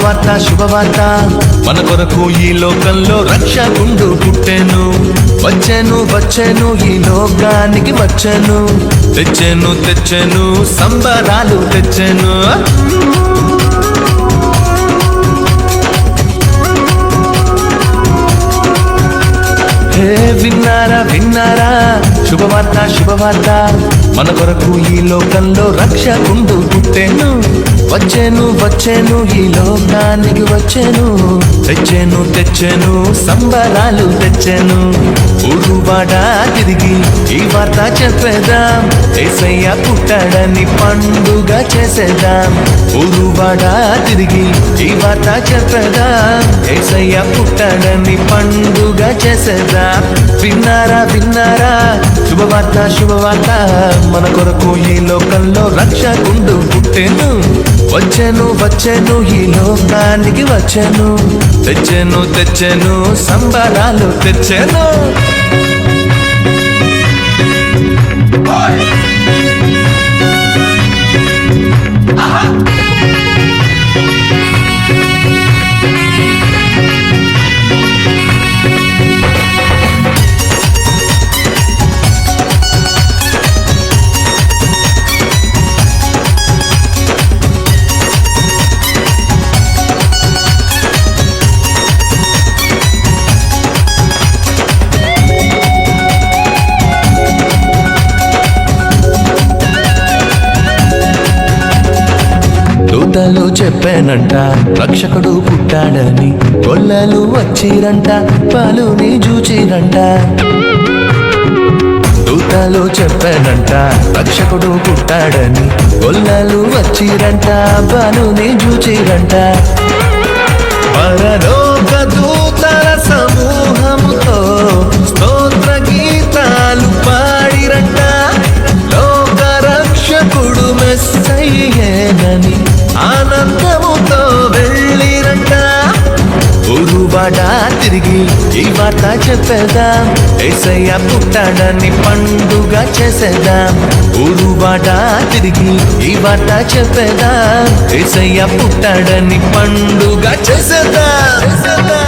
శుభవార్త మన కొరకు ఈ లోకంలో రక్షకుండు పుట్టెను. వచ్చెను ఈ లోకానికి వచ్చెను. తెచ్చెను సంబరాలు తెచ్చెను. విన్నారా శుభవార్త మన కొరకు ఈ లోకంలో రక్షకుండు పుట్టెను. వచ్చెను ఈ లోకానికి వచ్చెను. తెచ్చెను సంబరాలు తెచ్చెను. ఊరువాడ తిరిగి ఈ వార్త చెప్పేదాం. యేసయ్య పుట్టాడని పండుగ చేసేదాం. ఊరువాడ తిరిగి ఈ వార్త చెప్పేదాం. యేసయ్య పుట్టాడని పండుగ చేసేదాం. విన్నారా శుభవార్త మన కొరకు ఈ లోకంలో రక్షకుండు పుట్టెను. వచ్చెను ఈ లోకానికి వచ్చెను. తెచ్చెను సంబరాలు తెచ్చెను. దూతలు చెప్పానంట రక్షకుడు పుట్టాడని. గొల్లలు వచ్చిరంట పాలుని చూచిరంట. దూతలు చెప్పానంట రక్షకుడు పుట్టాడని. గొల్లలు వచ్చిరంట పాలుని చూచిరంట. పరలోక దూతల సమూహముతో స్తోత్ర గీతాలు పాడిరంట. లోక రక్షకుడు మెస్సయ్యేనని ఆనందముతో వెళ్ళిరంట. ఊరువాడ తిరిగి ఈ వార్త చెప్పేదాం. యేసయ్య పుట్టాడని పండుగ చేసేదాం. ఊరువాడ తిరిగి ఈ వార్త చెప్పేదాం. యేసయ్య పుట్టాడని పండుగ చేసేదాం.